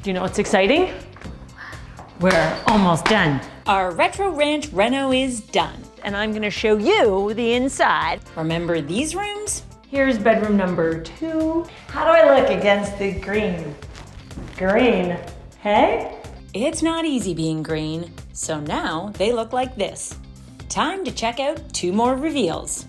Do you know what's exciting? We're almost done. Our Retro Ranch Reno is done. And I'm gonna show you the inside. Remember these rooms? Here's bedroom number 2. How do I look against the green? Green, hey? It's not easy being green, so now they look like this. Time to check out 2 more reveals.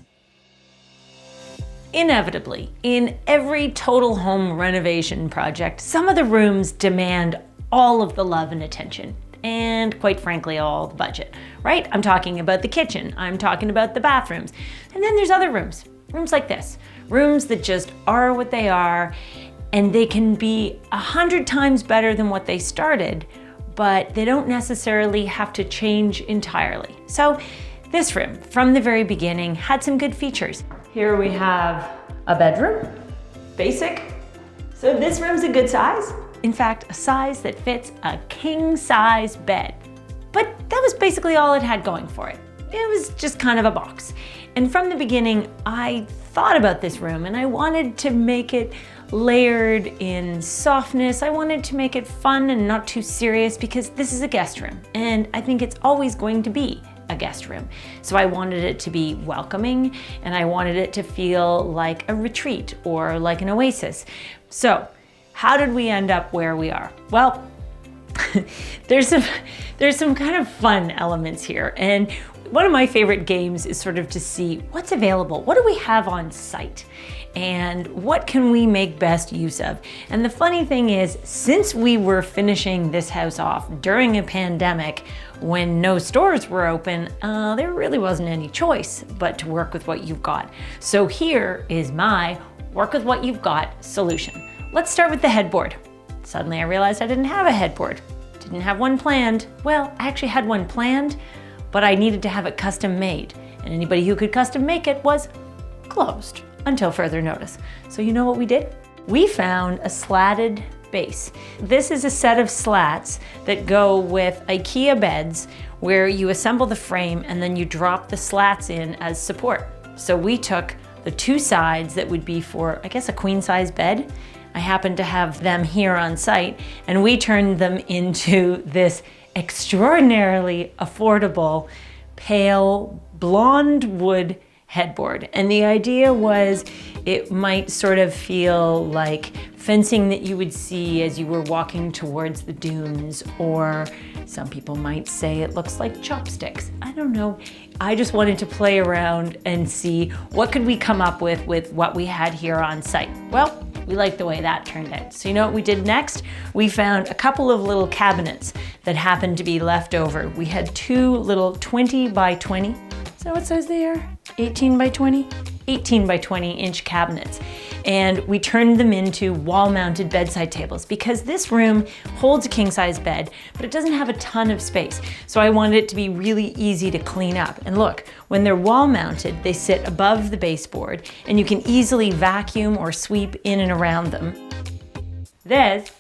Inevitably, in every total home renovation project, some of the rooms demand all of the love and attention, and quite frankly, all the budget, right? I'm talking about the kitchen, I'm talking about the bathrooms, and then there's other rooms like this, rooms that just are what they are, and they can be 100 times better than what they started, but they don't necessarily have to change entirely. So this room, from the very beginning, had some good features. Here we have a bedroom, basic. So this room's a good size. In fact, a size that fits a king-size bed. But that was basically all it had going for it. It was just kind of a box. And from the beginning, I thought about this room and I wanted to make it layered in softness. I wanted to make it fun and not too serious because this is a guest room. And I think it's always going to be a guest room. So I wanted it to be welcoming and I wanted it to feel like a retreat or like an oasis. So how did we end up where we are? Well, there's some kind of fun elements here. And one of my favorite games is sort of to see what's available. What do we have on site? And what can we make best use of? And the funny thing is, since we were finishing this house off during a pandemic when no stores were open, there really wasn't any choice but to work with what you've got. So here is my work with what you've got solution. Let's start with the headboard. Suddenly I realized I didn't have a headboard. Didn't have one planned. Well, I actually had one planned, but I needed to have it custom made. And anybody who could custom make it was closed until further notice. So you know what we did? We found a slatted base. This is a set of slats that go with IKEA beds where you assemble the frame and then you drop the slats in as support. So we took the 2 sides that would be for, I guess, a queen size bed. I happened to have them here on site and we turned them into this extraordinarily affordable pale blonde wood headboard. And the idea was it might sort of feel like fencing that you would see as you were walking towards the dunes, or some people might say it looks like chopsticks. I don't know. I just wanted to play around and see what could we come up with what we had here on site. Well, we liked the way that turned out. So you know what we did next? We found a couple of little cabinets that happened to be left over. We had 2 little 20 by 20. Is that what size they are? 18 by 20? 18 by 20 inch cabinets. And we turned them into wall-mounted bedside tables because this room holds a king-size bed, but it doesn't have a ton of space. So I wanted it to be really easy to clean up. And look, when they're wall-mounted, they sit above the baseboard and you can easily vacuum or sweep in and around them. This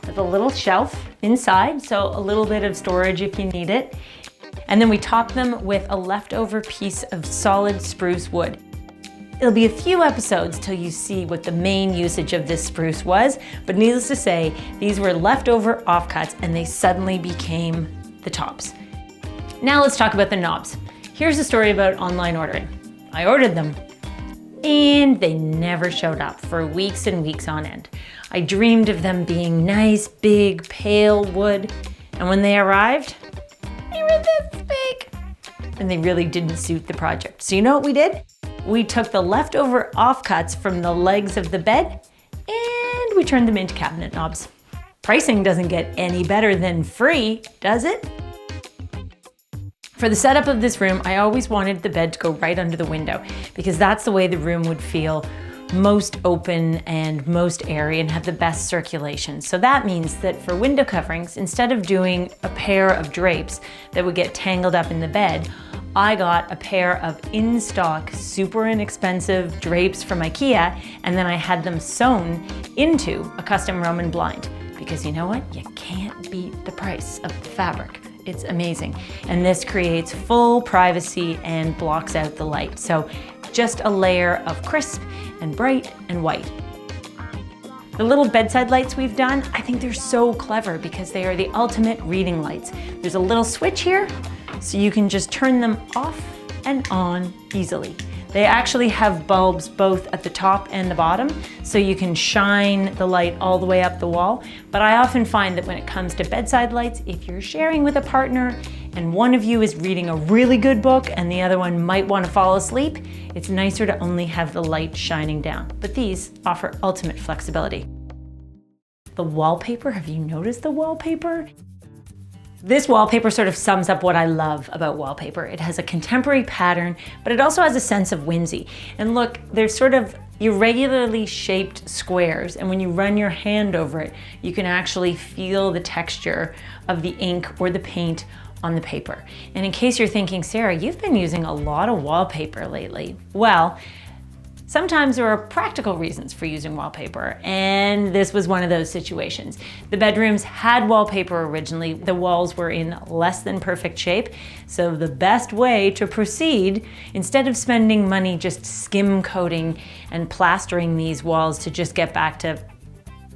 has a little shelf inside, so a little bit of storage if you need it. And then we top them with a leftover piece of solid spruce wood. It'll be a few episodes till you see what the main usage of this spruce was, but needless to say, these were leftover offcuts and they suddenly became the tops. Now let's talk about the knobs. Here's a story about online ordering. I ordered them and they never showed up for weeks and weeks on end. I dreamed of them being nice, big, pale wood, and when they arrived, they were this big. And they really didn't suit the project. So you know what we did? We took the leftover offcuts from the legs of the bed and we turned them into cabinet knobs. Pricing doesn't get any better than free, does it? For the setup of this room, I always wanted the bed to go right under the window because that's the way the room would feel most open and most airy and have the best circulation. So that means that for window coverings, instead of doing a pair of drapes that would get tangled up in the bed, I got a pair of in-stock, super inexpensive drapes from IKEA, and then I had them sewn into a custom Roman blind. Because you know what? You can't beat the price of the fabric. It's amazing. And this creates full privacy and blocks out the light. So just a layer of crisp and bright and white. The little bedside lights we've done, I think they're so clever because they are the ultimate reading lights. There's a little switch here, so you can just turn them off and on easily. They actually have bulbs both at the top and the bottom, so you can shine the light all the way up the wall. But I often find that when it comes to bedside lights, if you're sharing with a partner and one of you is reading a really good book and the other one might want to fall asleep, it's nicer to only have the light shining down. But these offer ultimate flexibility. The wallpaper, have you noticed the wallpaper? This wallpaper sort of sums up what I love about wallpaper. It has a contemporary pattern, but it also has a sense of whimsy. And look, they're sort of irregularly shaped squares, and when you run your hand over it, you can actually feel the texture of the ink or the paint on the paper. And in case you're thinking, Sarah, you've been using a lot of wallpaper lately. Well, sometimes there are practical reasons for using wallpaper, and this was one of those situations. The bedrooms had wallpaper originally. The walls were in less than perfect shape, so the best way to proceed, instead of spending money just skim coating and plastering these walls to just get back to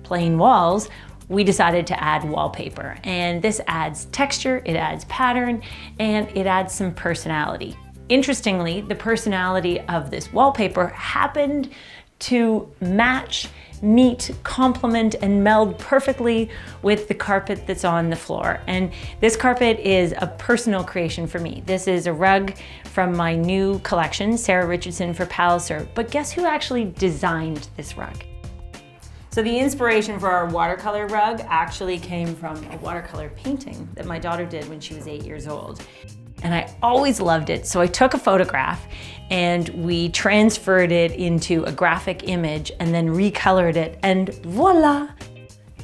plain walls, we decided to add wallpaper. And this adds texture, it adds pattern, and it adds some personality. Interestingly, the personality of this wallpaper happened to match, meet, complement, and meld perfectly with the carpet that's on the floor. And this carpet is a personal creation for me. This is a rug from my new collection, Sarah Richardson for Palliser. But guess who actually designed this rug? So the inspiration for our watercolor rug actually came from a watercolor painting that my daughter did when she was 8 years old. And I always loved it, so I took a photograph and we transferred it into a graphic image and then recolored it, and voila!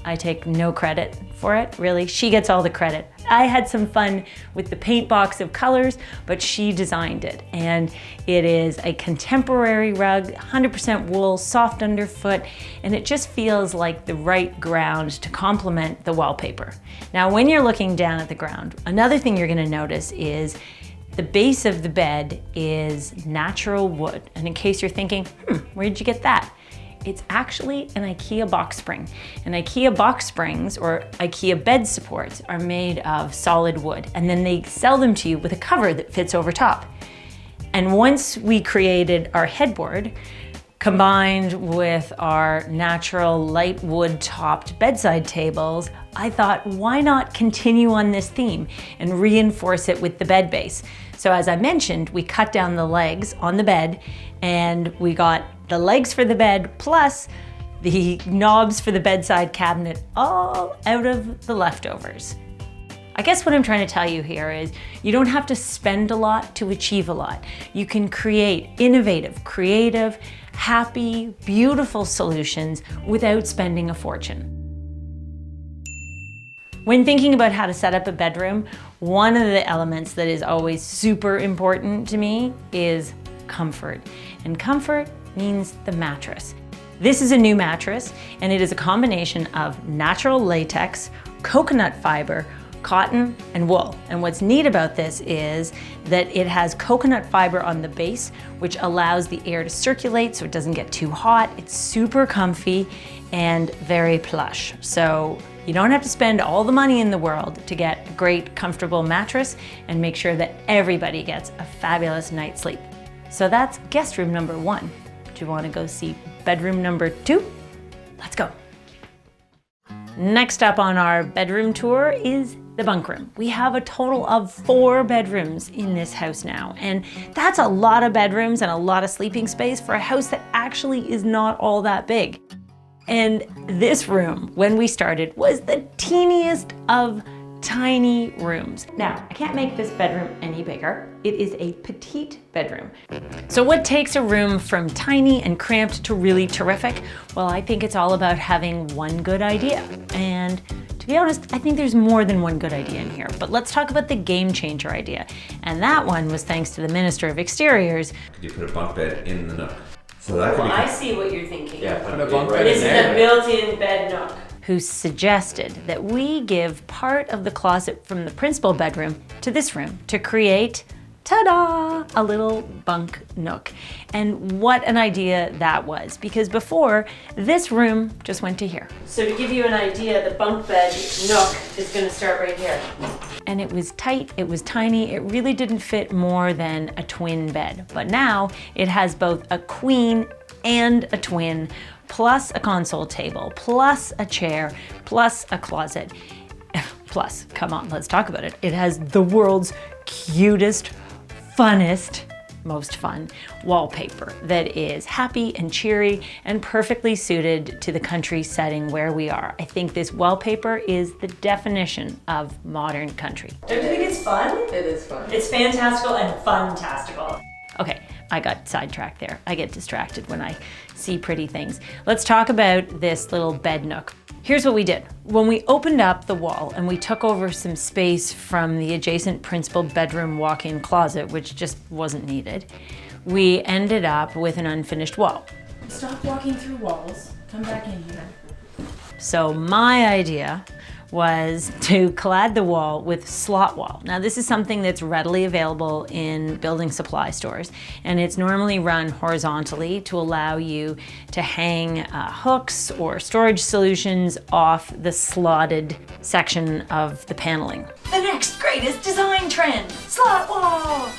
I take no credit for it, really. She gets all the credit. I had some fun with the paint box of colors, but she designed it. And it is a contemporary rug, 100% wool, soft underfoot, and it just feels like the right ground to complement the wallpaper. Now, when you're looking down at the ground, another thing you're gonna notice is the base of the bed is natural wood. And in case you're thinking, where'd you get that? It's actually an IKEA box spring. And IKEA box springs or IKEA bed supports are made of solid wood, and then they sell them to you with a cover that fits over top. And once we created our headboard, combined with our natural light wood topped bedside tables, I thought, why not continue on this theme and reinforce it with the bed base? So as I mentioned, we cut down the legs on the bed, and we got the legs for the bed plus the knobs for the bedside cabinet all out of the leftovers. I guess what I'm trying to tell you here is you don't have to spend a lot to achieve a lot. You can create innovative, creative, happy, beautiful solutions without spending a fortune. When thinking about how to set up a bedroom, one of the elements that is always super important to me is comfort. And comfort means the mattress. This is a new mattress, and it is a combination of natural latex, coconut fiber, cotton, and wool. And what's neat about this is that it has coconut fiber on the base, which allows the air to circulate so it doesn't get too hot. It's super comfy and very plush. So you don't have to spend all the money in the world to get a great, comfortable mattress and make sure that everybody gets a fabulous night's sleep. So that's guest room number 1. Do you want to go see bedroom number 2? Let's go. Next up on our bedroom tour is the bunk room. We have a total of 4 bedrooms in this house now, and that's a lot of bedrooms and a lot of sleeping space for a house that actually is not all that big. And this room, when we started, was the teeniest of tiny rooms. Now, I can't make this bedroom any bigger. It is a petite bedroom. So what takes a room from tiny and cramped to really terrific? Well, I think it's all about having one good idea. And to be honest, I think there's more than one good idea in here. But let's talk about the game changer idea. And that one was thanks to the Minister of Exteriors. Could you put a bunk bed in the nook? So that could be. I see what you're thinking. Yeah, put a bunk bed This in is there. a built-in bed nook. Who suggested that we give part of the closet from the principal bedroom to this room to create ta-da, a little bunk nook. And what an idea that was, because before, this room just went to here. So to give you an idea, the bunk bed nook is gonna start right here. And it was tight, it was tiny, it really didn't fit more than a twin bed. But now it has both a queen and a twin, plus a console table, plus a chair, plus a closet. Plus, come on, let's talk about it. It has the world's cutest, funnest, most fun wallpaper that is happy and cheery and perfectly suited to the country setting where we are. I think this wallpaper is the definition of modern country. Don't you think it's fun? It is fun. It's fantastical and fun-tastical. Okay, I got sidetracked there. I get distracted when I see pretty things. Let's talk about this little bed nook. Here's what we did. When we opened up the wall and we took over some space from the adjacent principal bedroom walk-in closet, which just wasn't needed, we ended up with an unfinished wall. Stop walking through walls, come back in here. So my idea was to clad the wall with slot wall. Now this is something that's readily available in building supply stores, and it's normally run horizontally to allow you to hang hooks or storage solutions off the slotted section of the paneling. The next greatest design trend, slot wall!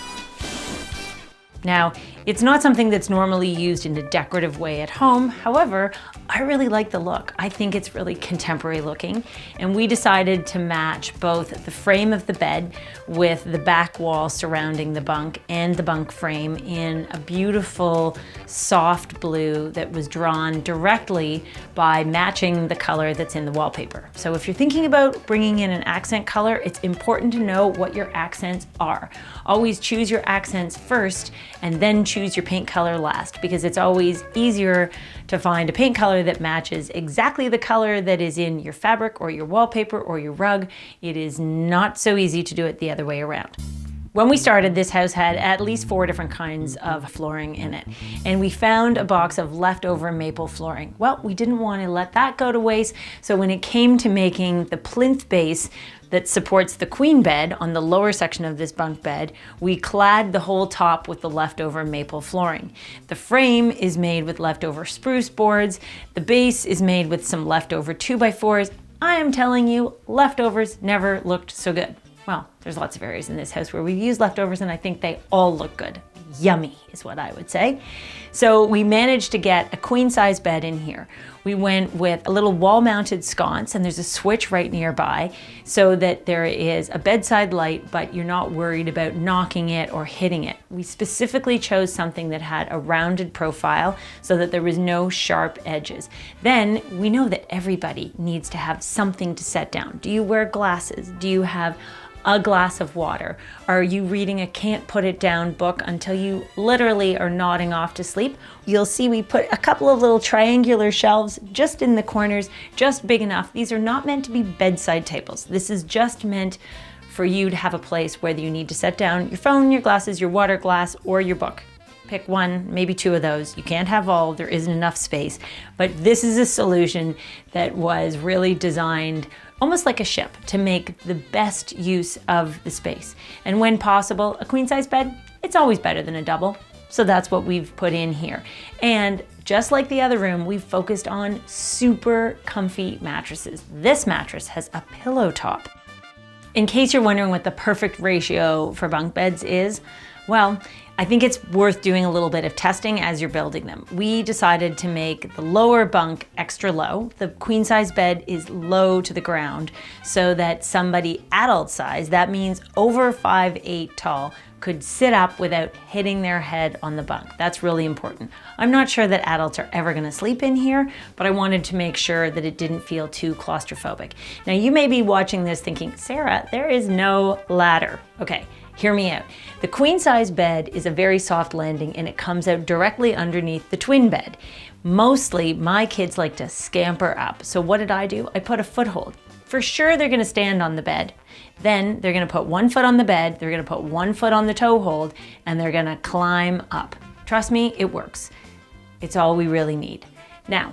Now, it's not something that's normally used in a decorative way at home. However, I really like the look. I think it's really contemporary looking. And we decided to match both the frame of the bed with the back wall surrounding the bunk and the bunk frame in a beautiful soft blue that was drawn directly by matching the color that's in the wallpaper. So if you're thinking about bringing in an accent color, it's important to know what your accents are. Always choose your accents first and then choose your paint color last, because it's always easier to find a paint color that matches exactly the color that is in your fabric or your wallpaper or your rug. It is not so easy to do it the other way around. When we started, this house had at least 4 different kinds of flooring in it, and we found a box of leftover maple flooring. Well, we didn't want to let that go to waste, so when it came to making the plinth base that supports the queen bed on the lower section of this bunk bed, we clad the whole top with the leftover maple flooring. The frame is made with leftover spruce boards. The base is made with some leftover 2x4s. I am telling you, leftovers never looked so good. Well, there's lots of areas in this house where we've used leftovers and I think they all look good. Yummy is what I would say. So we managed to get a queen size bed in here. We went with a little wall mounted sconce, and there's a switch right nearby so that there is a bedside light, but you're not worried about knocking it or hitting it. We specifically chose something that had a rounded profile so that there was no sharp edges. Then we know that everybody needs to have something to set down. Do you wear glasses? Do you have a glass of water? Are you reading a can't put it down book until you literally are nodding off to sleep? You'll see we put a couple of little triangular shelves just in the corners, just big enough. These are not meant to be bedside tables. This is just meant for you to have a place whether you need to set down your phone, your glasses, your water glass, or your book. Pick one, maybe 2 of those. You can't have all, there isn't enough space. But this is a solution that was really designed almost like a ship to make the best use of the space. And when possible, a queen size bed, it's always better than a double. So that's what we've put in here. And just like the other room, we've focused on super comfy mattresses. This mattress has a pillow top. In case you're wondering what the perfect ratio for bunk beds is, well, I think it's worth doing a little bit of testing as you're building them. We decided to make the lower bunk extra low. The queen size bed is low to the ground so that somebody adult size, that means over 5'8" tall, could sit up without hitting their head on the bunk. That's really important. I'm not sure that adults are ever gonna sleep in here, but I wanted to make sure that it didn't feel too claustrophobic. Now you may be watching this thinking, Sarah, there is no ladder. Okay. Hear me out. The queen size bed is a very soft landing and it comes out directly underneath the twin bed. Mostly my kids like to scamper up. So what did I do? I put a foothold. For sure they're gonna stand on the bed. Then they're gonna put 1 foot on the bed, they're gonna put 1 foot on the toe hold, and they're gonna climb up. Trust me, it works. It's all we really need. Now,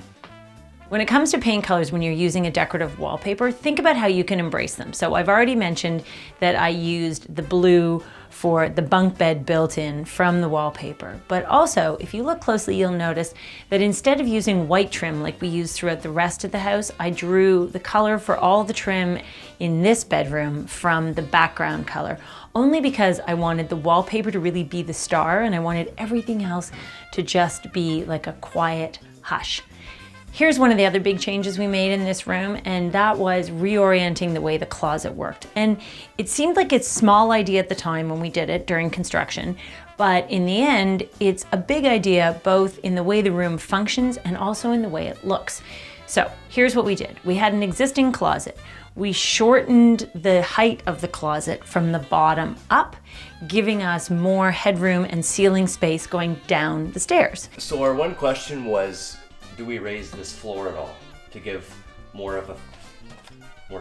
When it comes to paint colors, when you're using a decorative wallpaper, think about how you can embrace them. So I've already mentioned that I used the blue for the bunk bed built in from the wallpaper. But also, if you look closely, you'll notice that instead of using white trim like we use throughout the rest of the house, I drew the color for all the trim in this bedroom from the background color, only because I wanted the wallpaper to really be the star and I wanted everything else to just be like a quiet hush. Here's one of the other big changes we made in this room, and that was reorienting the way the closet worked. And it seemed like a small idea at the time when we did it during construction, but in the end, it's a big idea both in the way the room functions and also in the way it looks. So here's what we did. We had an existing closet. We shortened the height of the closet from the bottom up, giving us more headroom and ceiling space going down the stairs. So our one question was, do we raise this floor at all to give more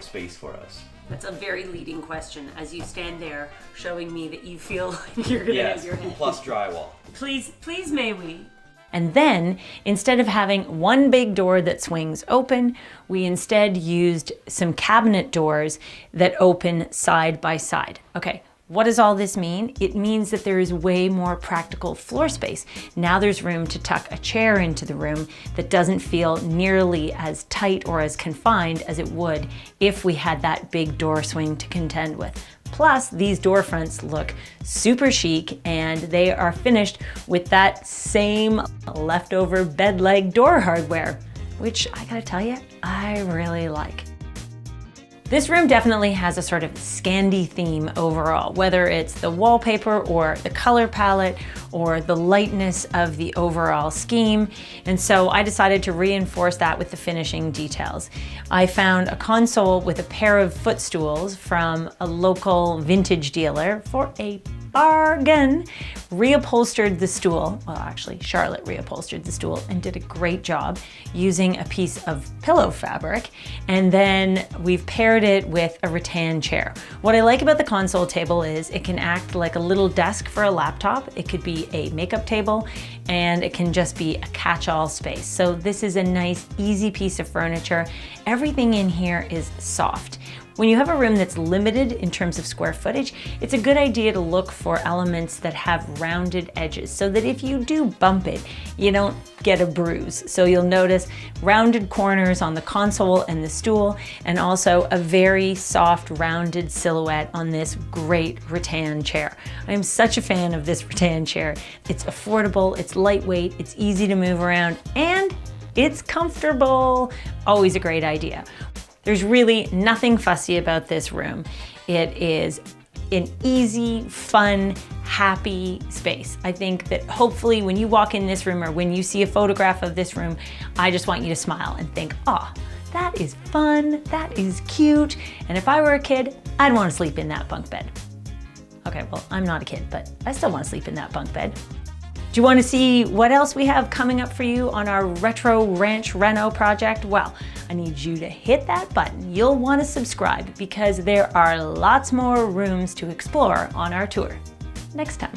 space for us? That's a very leading question as you stand there showing me that you feel like you're gonna hit your head. Plus drywall. Please may we? And then, instead of having one big door that swings open, we instead used some cabinet doors that open side by side. Okay, what does all this mean? It means that there is way more practical floor space. Now there's room to tuck a chair into the room that doesn't feel nearly as tight or as confined as it would if we had that big door swing to contend with. Plus, these door fronts look super chic and they are finished with that same leftover bed leg door hardware, which I gotta tell you, I really like. This room definitely has a sort of Scandi theme overall, whether it's the wallpaper or the color palette or the lightness of the overall scheme. And so I decided to reinforce that with the finishing details. I found a console with a pair of footstools from a local vintage dealer for a bargain, reupholstered the stool. Well, actually, Charlotte reupholstered the stool and did a great job using a piece of pillow fabric. And then we've paired it with a rattan chair. What I like about the console table is it can act like a little desk for a laptop. It could be a makeup table, and it can just be a catch-all space. So this is a nice, easy piece of furniture. Everything in here is soft. When you have a room that's limited in terms of square footage, it's a good idea to look for elements that have rounded edges so that if you do bump it, you don't get a bruise. So you'll notice rounded corners on the console and the stool, and also a very soft rounded silhouette on this great rattan chair. I am such a fan of this rattan chair. It's affordable, it's lightweight, it's easy to move around, and it's comfortable. Always a great idea. There's really nothing fussy about this room. It is an easy, fun, happy space. I think that hopefully when you walk in this room or when you see a photograph of this room, I just want you to smile and think, oh, that is fun, that is cute, and if I were a kid, I'd want to sleep in that bunk bed. Okay, well, I'm not a kid, but I still want to sleep in that bunk bed. Do you want to see what else we have coming up for you on our Retro Ranch Reno project? Well, I need you to hit that button. You'll want to subscribe because there are lots more rooms to explore on our tour next time.